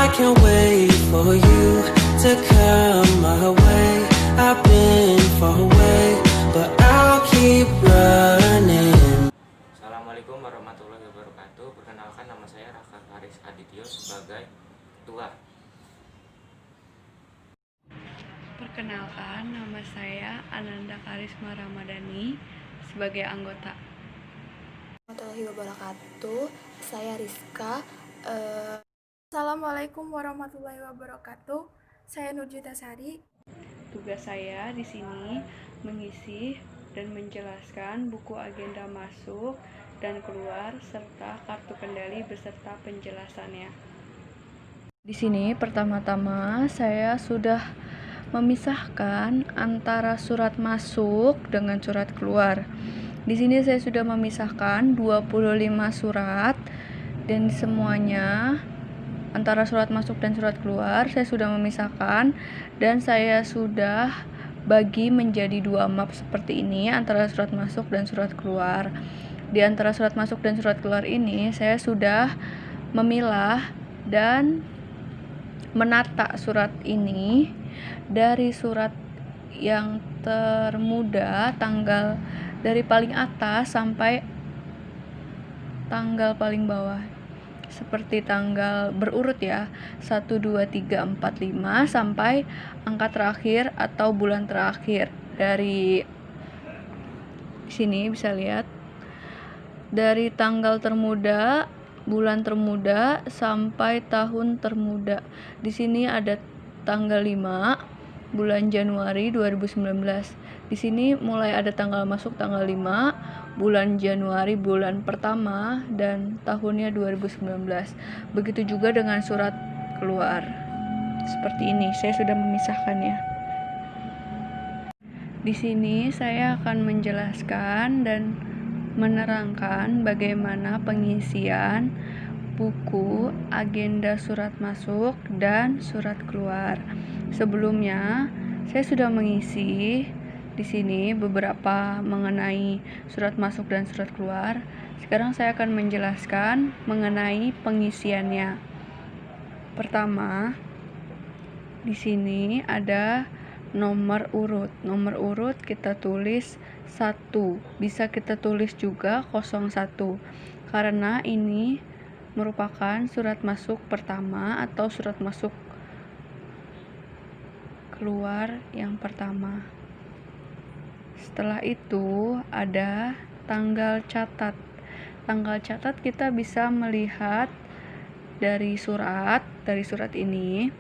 I can't wait for you to come my way. I've been far away, but I'll keep running. Assalamualaikum warahmatullahi wabarakatuh. Perkenalkan, nama saya Raka Haris Adityo sebagai ketua. Perkenalkan, nama saya Ananda Karisma Ramadhani sebagai anggota. Warahmatullahi wabarakatuh. Saya Rizka. Assalamualaikum warahmatullahi wabarakatuh. Saya Nurjita Sari. Tugas saya di sini mengisi dan menjelaskan buku agenda masuk dan keluar serta kartu kendali beserta penjelasannya. Di sini pertama-tama saya sudah memisahkan antara surat masuk dengan surat keluar. Di sini saya sudah memisahkan 25 surat dan semuanya antara surat masuk dan surat keluar saya sudah memisahkan dan saya sudah bagi menjadi 2 map seperti ini antara surat masuk dan surat keluar. Di antara surat masuk dan surat keluar ini saya sudah memilah dan menata surat ini dari surat yang termuda tanggal dari paling atas sampai tanggal paling bawah, seperti tanggal berurut ya, 1, 2, 3, 4, 5 sampai angka terakhir atau bulan terakhir. Dari sini bisa lihat dari tanggal termuda, bulan termuda sampai tahun termuda. Di sini ada tanggal 5 bulan Januari 2019. Di sini mulai ada tanggal masuk tanggal 5 bulan Januari, bulan pertama dan tahunnya 2019. Begitu juga dengan surat keluar. Seperti ini, saya sudah memisahkannya. Di sini saya akan menjelaskan dan menerangkan bagaimana pengisian buku agenda surat masuk dan surat keluar. Sebelumnya, saya sudah mengisi di sini beberapa mengenai surat masuk dan surat keluar. Sekarang saya akan menjelaskan mengenai pengisiannya. Pertama, di sini ada nomor urut. Nomor urut kita tulis 1. Bisa kita tulis juga 01 karena ini merupakan surat masuk pertama atau surat masuk keluar yang pertama. Setelah itu ada tanggal catat. Tanggal catat kita bisa melihat dari surat ini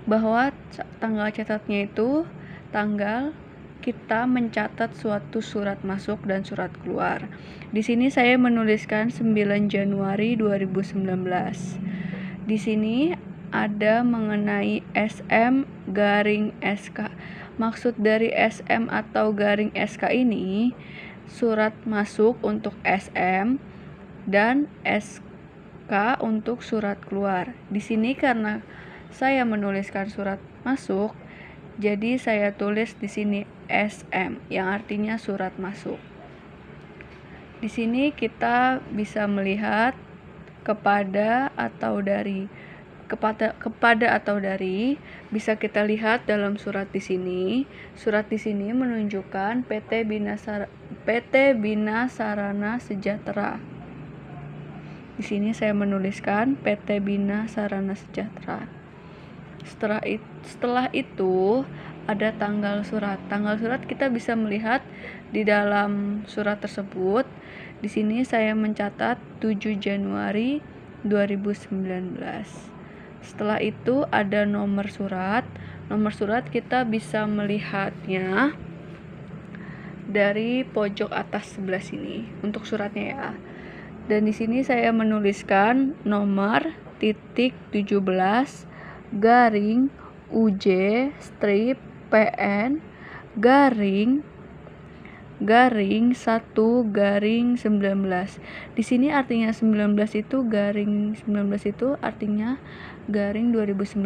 bahwa tanggal catatnya itu tanggal kita mencatat suatu surat masuk dan surat keluar. Di sini saya menuliskan 9 Januari 2019. Di sini ada mengenai SM_SK. Maksud dari SM atau garing SK ini surat masuk untuk SM dan SK untuk surat keluar. Di sini karena saya menuliskan surat masuk, jadi saya tulis di sini SM yang artinya surat masuk. Di sini kita bisa melihat kepada atau dari bisa kita lihat dalam surat di sini. Surat di sini menunjukkan PT Bina Sarana Sejahtera. Di sini saya menuliskan PT Bina Sarana Sejahtera. Setelah itu ada tanggal surat. Tanggal surat kita bisa melihat di dalam surat tersebut. Di sini saya mencatat 7 Januari 2019. Setelah itu ada nomor surat. Nomor surat kita bisa melihatnya dari pojok atas sebelah sini untuk suratnya ya. Dan di sini saya menuliskan nomor titik 17 garing UJ strip PN garing 1 garing 19. Di sini artinya 19 itu artinya garing 2019.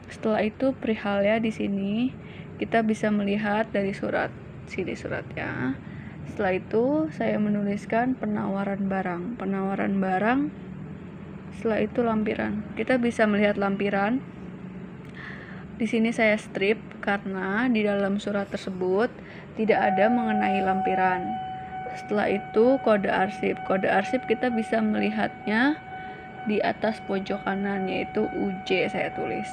Setelah itu perihalnya di sini kita bisa melihat dari surat suratnya. Setelah itu saya menuliskan penawaran barang. Penawaran barang Setelah itu lampiran. Kita bisa melihat lampiran. Di sini saya strip karena di dalam surat tersebut tidak ada mengenai lampiran. Setelah itu kode arsip. Kode arsip kita bisa melihatnya di atas pojok kanan, yaitu UJ saya tulis.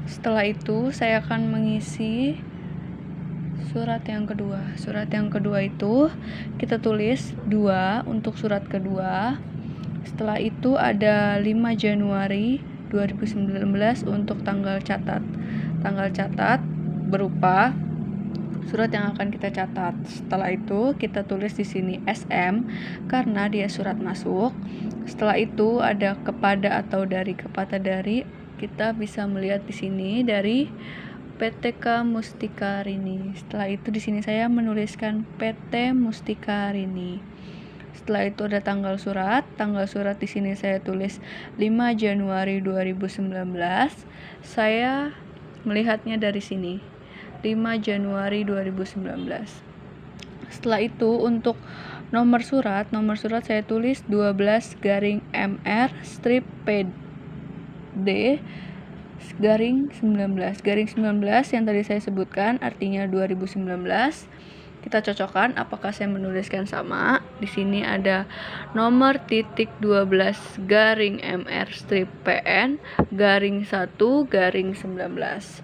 Setelah itu saya akan mengisi surat yang kedua. Surat yang kedua itu kita tulis 2 untuk surat kedua. Setelah itu ada 5 Januari 2019 untuk tanggal catat. Tanggal catat berupa surat yang akan kita catat. Setelah itu kita tulis di sini SM karena dia surat masuk. Setelah itu ada kepada atau dari, kepada dari kita bisa melihat di sini dari PTK Mustika Rini. Setelah itu di sini saya menuliskan PT Mustika Rini. Setelah itu ada tanggal surat. Tanggal surat di sini saya tulis 5 Januari 2019. Saya melihatnya dari sini. 5 Januari 2019. Setelah itu untuk nomor surat saya tulis 12/MR strip PD garing 19. Garing 19 yang tadi saya sebutkan artinya 2019. Kita cocokkan apakah saya menuliskan sama. Di sini ada nomor titik 12/MR strip PN garing 1 garing 19.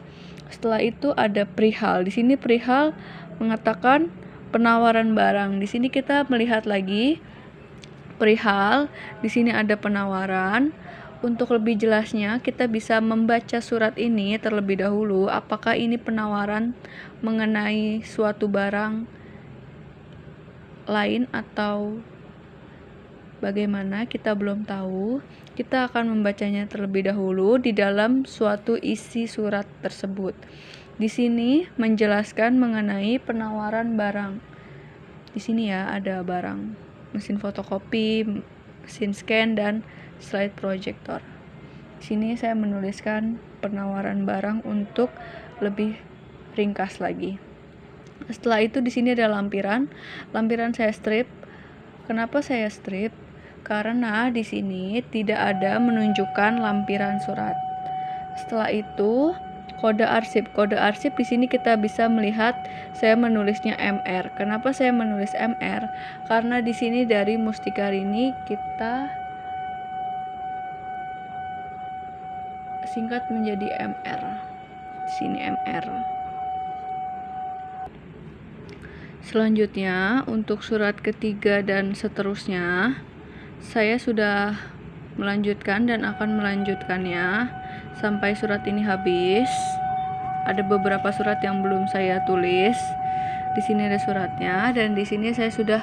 Setelah itu ada perihal. Di sini perihal mengatakan penawaran barang. Di sini kita melihat lagi perihal. Di sini ada penawaran. Untuk lebih jelasnya, kita bisa membaca surat ini terlebih dahulu. Apakah ini penawaran mengenai suatu barang lain atau bagaimana, kita belum tahu. Kita akan membacanya terlebih dahulu di dalam suatu isi surat tersebut. Di sini menjelaskan mengenai penawaran barang. Di sini ya ada barang, mesin fotokopi, mesin scan, dan slide projector. Di sini saya menuliskan penawaran barang untuk lebih ringkas lagi. Setelah itu di sini ada lampiran. Lampiran saya strip. Kenapa saya strip? Karena di sini tidak ada menunjukkan lampiran surat. Setelah itu kode arsip. Kode arsip di sini kita bisa melihat saya menulisnya MR. Kenapa saya menulis MR? Karena di sini dari Mustika Rini kita singkat menjadi MR. Di sini MR. Selanjutnya untuk surat ketiga dan seterusnya saya sudah melanjutkan dan akan melanjutkannya sampai surat ini habis. Ada beberapa surat yang belum saya tulis. Di sini ada suratnya dan di sini saya sudah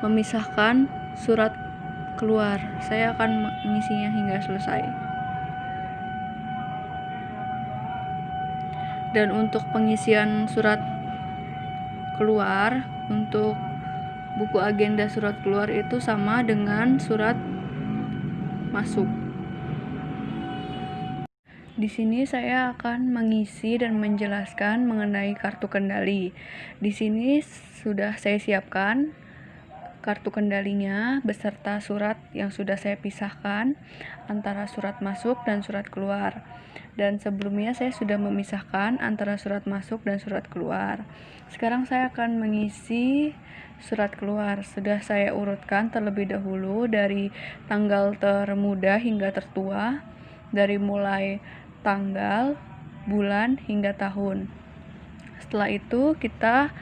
memisahkan surat keluar. Saya akan mengisinya hingga selesai. Dan untuk pengisian surat keluar, untuk buku agenda surat keluar itu sama dengan surat masuk. Di sini saya akan mengisi dan menjelaskan mengenai kartu kendali. Di sini sudah saya siapkan kartu kendalinya beserta surat yang sudah saya pisahkan antara surat masuk dan surat keluar. Dan sebelumnya saya sudah memisahkan antara surat masuk dan surat keluar. Sekarang saya akan mengisi surat keluar. Sudah saya urutkan terlebih dahulu dari tanggal termuda hingga tertua, dari mulai tanggal, bulan, hingga tahun. Setelah itu kita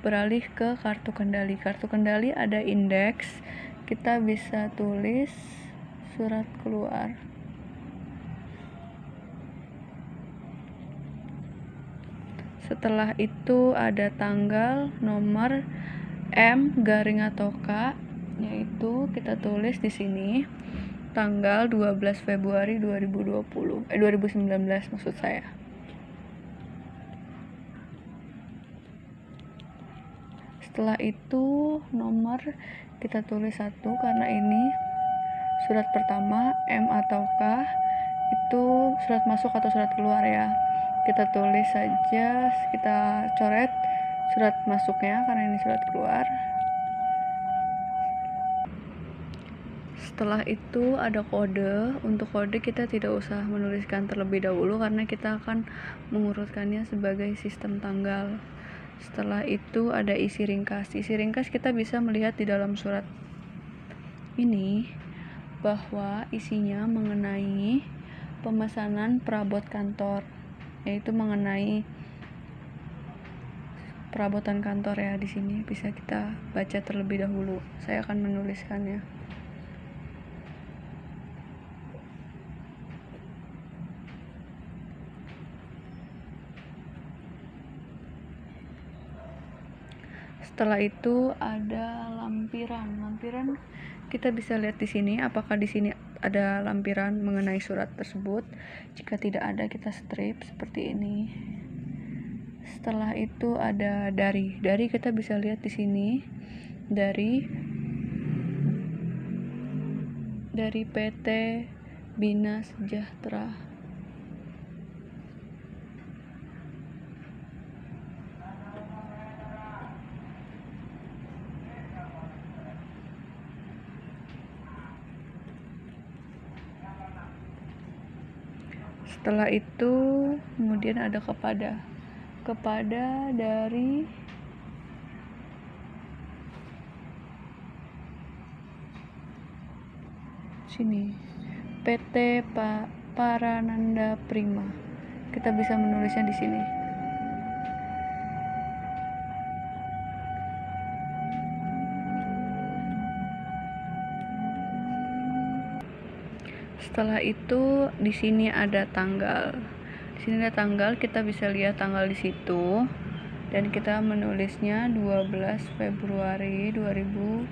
beralih ke kartu kendali. Kartu kendali ada indeks. Kita bisa tulis surat keluar. Setelah itu ada tanggal, nomor, M garing atau K, yaitu kita tulis di sini tanggal 12 Februari 2019 maksud saya. Setelah itu nomor kita tulis 1 karena ini surat pertama, M atau K itu surat masuk atau surat keluar ya. Kita tulis saja, kita coret surat masuknya karena ini surat keluar. Setelah itu ada kode. Untuk kode kita tidak usah menuliskan terlebih dahulu karena kita akan mengurutkannya sebagai sistem tanggal. Setelah itu ada isi ringkas. Isi ringkas kita bisa melihat di dalam surat ini bahwa isinya mengenai pemesanan perabot kantor, yaitu mengenai perabotan kantor ya. Di sini bisa kita baca terlebih dahulu. Saya akan menuliskannya. Setelah itu ada lampiran. Lampiran kita bisa lihat di sini apakah di sini ada lampiran mengenai surat tersebut. Jika tidak ada, kita strip seperti ini. Setelah itu ada dari. Dari kita bisa lihat di sini dari PT Bina Sejahtera. Setelah itu kemudian ada kepada dari sini PT Parananda Prima. Kita bisa menulisnya di sini. Setelah itu di sini ada tanggal. Di sini ada tanggal, kita bisa lihat tanggal di situ dan kita menulisnya 12 Februari 2019.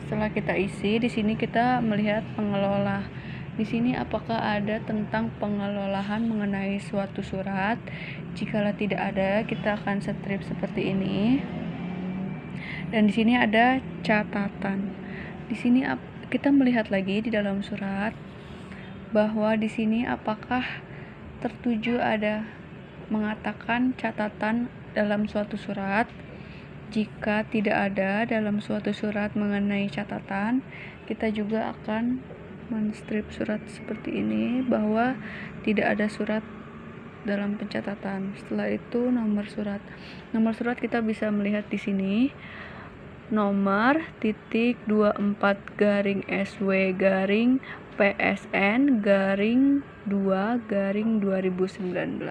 Setelah kita isi, di sini kita melihat pengelola. Di sini apakah ada tentang pengelolaan mengenai suatu surat? Jikalau tidak ada, kita akan strip seperti ini. Dan di sini ada catatan. Di sini kita melihat lagi di dalam surat bahwa di sini apakah tertuju ada mengatakan catatan dalam suatu surat. Jika tidak ada dalam suatu surat mengenai catatan, kita juga akan men-strip surat seperti ini bahwa tidak ada surat dalam pencatatan. Setelah itu nomor surat. Nomor surat kita bisa melihat di sini. Nomor titik 24 garing SW garing PSN garing 2 garing 2019.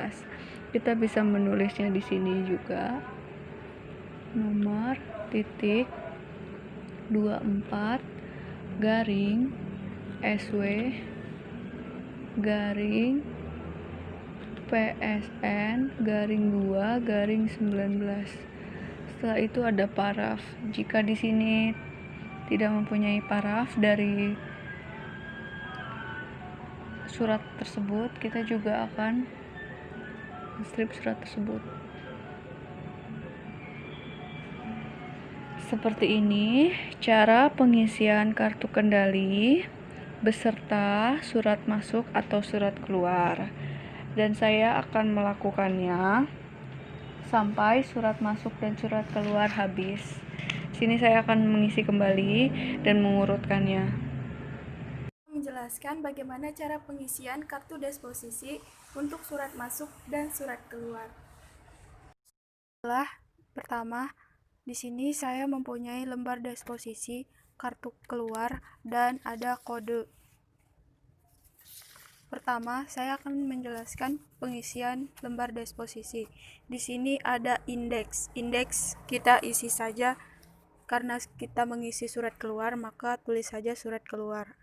Kita bisa menulisnya di sini juga. Nomor titik 24 garing SW garing PSN garing 2 garing 19. Setelah itu ada paraf. Jika di sini tidak mempunyai paraf dari surat tersebut, kita juga akan strip surat tersebut. Seperti ini cara pengisian kartu kendali beserta surat masuk atau surat keluar. Dan saya akan melakukannya sampai surat masuk dan surat keluar habis. Sini saya akan mengisi kembali dan mengurutkannya. Menjelaskan bagaimana cara pengisian kartu disposisi untuk surat masuk dan surat keluar. Pertama, di sini saya mempunyai lembar disposisi kartu keluar dan ada kode. Pertama, saya akan menjelaskan pengisian lembar disposisi. Di sini ada indeks. Indeks kita isi saja karena kita mengisi surat keluar, maka tulis saja surat keluar.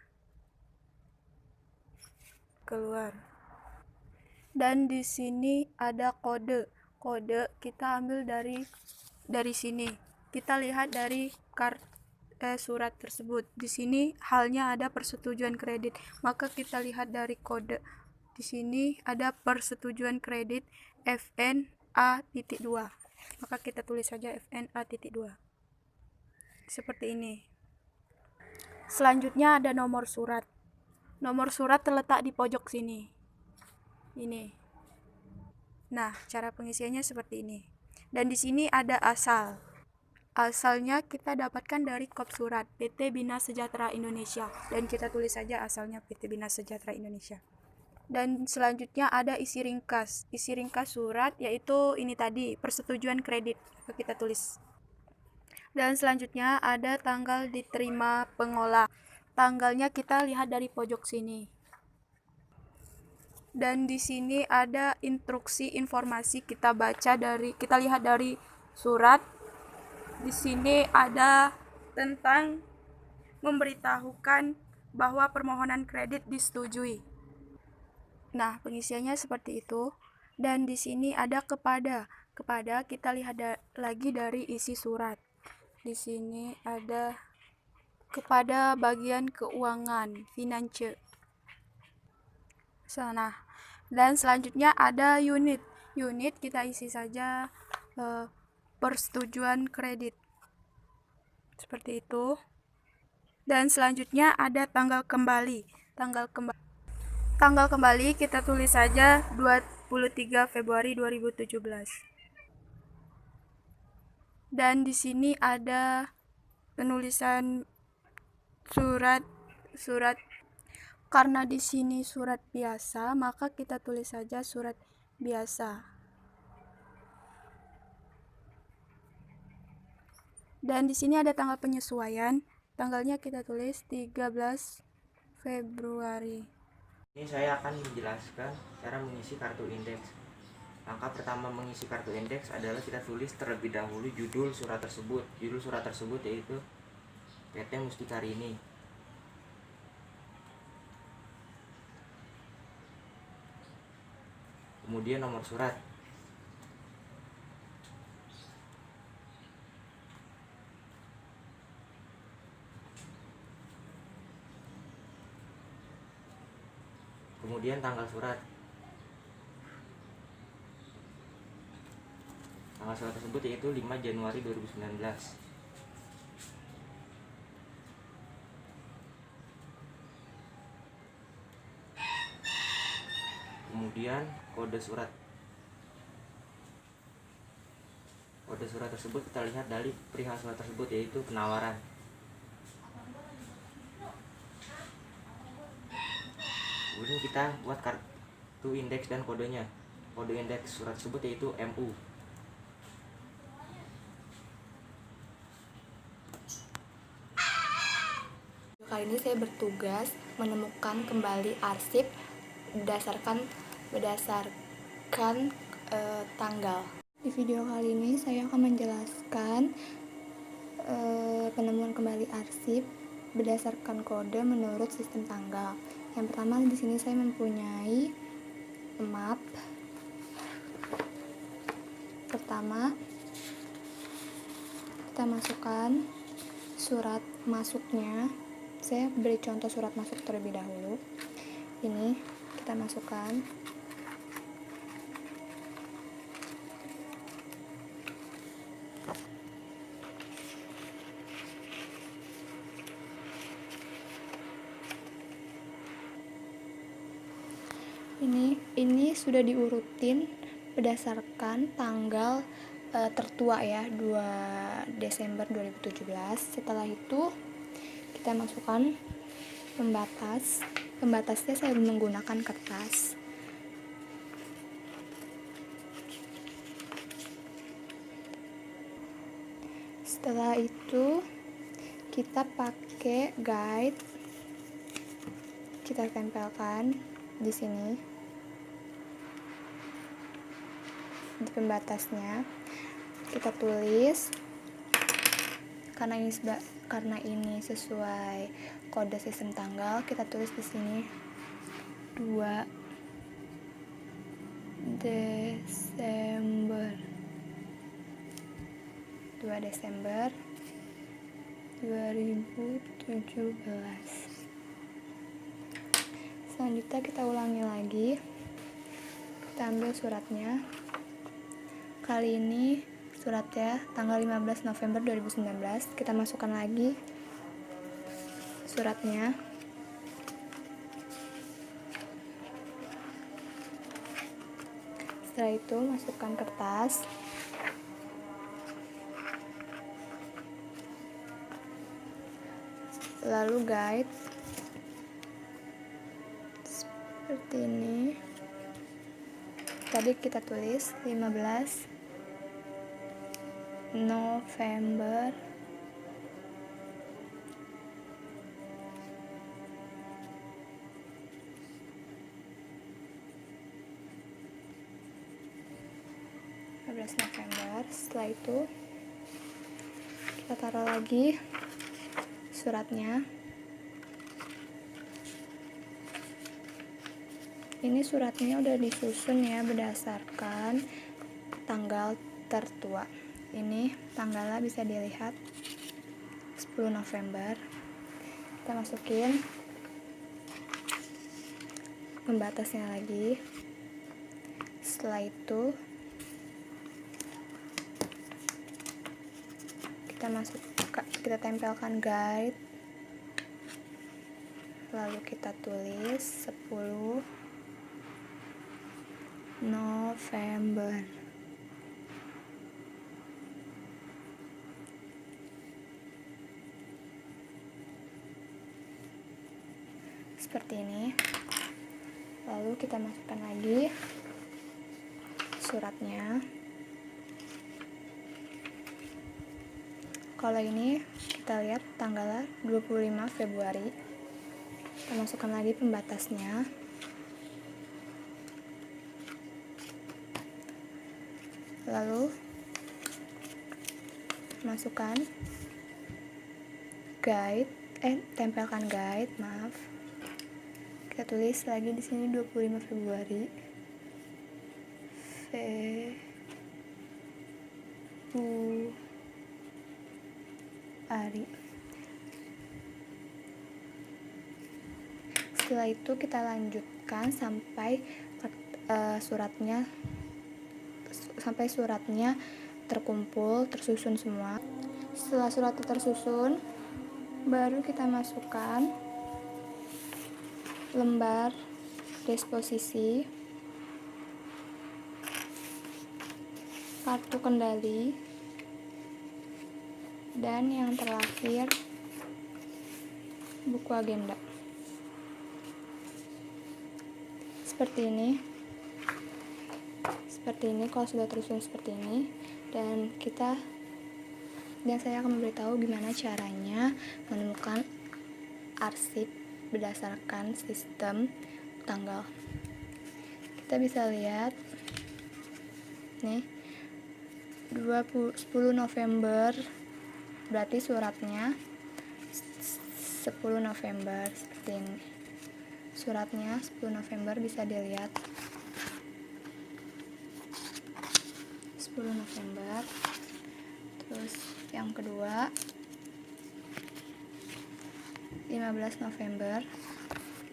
Dan di sini ada kode. Kode kita ambil dari sini. Kita lihat dari surat tersebut. Di sini halnya ada persetujuan kredit, maka kita lihat dari kode. Di sini ada persetujuan kredit FNA.2, maka kita tulis saja FNA.2 seperti ini. Selanjutnya ada nomor surat. Nomor surat terletak di pojok sini. Ini. Nah, cara pengisiannya seperti ini. Dan di sini ada asal. Asalnya kita dapatkan dari kop surat PT Bina Sejahtera Indonesia, dan kita tulis saja asalnya PT Bina Sejahtera Indonesia. Dan selanjutnya ada isi ringkas surat, yaitu ini tadi, persetujuan kredit, kita tulis. Dan selanjutnya ada tanggal diterima pengolah. Tanggalnya kita lihat dari pojok sini. Dan di sini ada instruksi informasi, kita lihat dari surat. Di sini ada tentang memberitahukan bahwa permohonan kredit disetujui. Nah, pengisiannya seperti itu. Dan di sini ada kepada kita lihat lagi dari isi surat. Di sini ada kepada bagian keuangan, finance. Nah, dan selanjutnya ada unit kita isi saja persetujuan kredit, seperti itu. Dan selanjutnya ada tanggal kembali kita tulis saja 23 Februari 2017. Dan di sini ada penulisan surat. Karena di sini surat biasa, maka kita tulis saja surat biasa. Dan di sini ada tanggal penyesuaian. Tanggalnya kita tulis 13 Februari. Ini saya akan menjelaskan cara mengisi kartu indeks. Langkah pertama mengisi kartu indeks adalah kita tulis terlebih dahulu judul surat tersebut. Judul surat tersebut yaitu PT Mustikarini. Kemudian nomor surat. Kemudian tanggal surat. Tanggal surat tersebut yaitu 5 Januari 2019. Kemudian kode surat. Kode surat tersebut kita lihat dari perihal surat tersebut yaitu penawaran. Kemudian kita buat kartu indeks dan kodenya. Kode indeks surat tersebut yaitu MU. Kali ini saya bertugas menemukan kembali arsip berdasarkan tanggal. Di video kali ini saya akan menjelaskan penemuan kembali arsip berdasarkan kode menurut sistem tanggal. Yang pertama, di sini saya mempunyai map. Pertama, kita masukkan surat masuknya. Saya beri contoh surat masuk terlebih dahulu. Ini kita masukkan. Ini sudah diurutin berdasarkan tanggal tertua ya, 2 Desember 2017. Setelah itu kita masukkan pembatasnya saya menggunakan kertas. Setelah itu kita pakai guide, kita tempelkan di sini di pembatasnya. Kita tulis, karena ini sesuai kode sistem tanggal, kita tulis di sini 2 Desember 2017. Selanjutnya kita ulangi lagi, kita ambil suratnya. Kali ini suratnya tanggal 15 November 2019. Kita masukkan lagi suratnya. Setelah itu masukkan kertas. lalu guide seperti ini. Tadi kita tulis 15 November 15 November. Setelah itu kita taruh lagi suratnya. Ini suratnya udah disusun ya berdasarkan tanggal tertua. Ini tanggalnya bisa dilihat 10 November. Kita masukin pembatasnya lagi. Setelah itu kita tempelkan guide, lalu kita tulis 10 November. Seperti ini. Lalu kita masukkan lagi suratnya. Kalau ini kita lihat tanggalnya 25 Februari. Kita masukkan lagi pembatasnya. Lalu masukkan guide, tempelkan guide, maaf. Kita tulis lagi di sini 25 Februari. Februari. Setelah itu kita lanjutkan sampai suratnya terkumpul, tersusun semua. Setelah suratnya tersusun, baru kita masukkan lembar disposisi, kartu kendali, dan yang terakhir buku agenda. Seperti ini kalau sudah tersusun seperti ini, dan saya akan memberitahu gimana caranya menemukan arsip berdasarkan sistem tanggal. Kita bisa lihat nih 10 November, berarti suratnya 10 November seperti ini. Suratnya 10 November bisa dilihat 10 November. Terus yang kedua 15 November,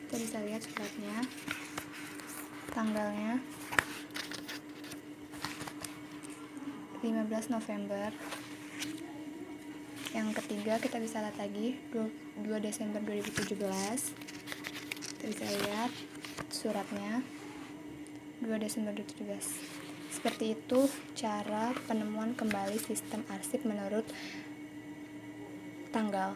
kita bisa lihat suratnya, tanggalnya 15 November. Yang ketiga kita bisa lihat lagi 2 Desember 2017. Kita bisa lihat suratnya 2 Desember 2017. Seperti itu cara penemuan kembali sistem arsip menurut tanggal.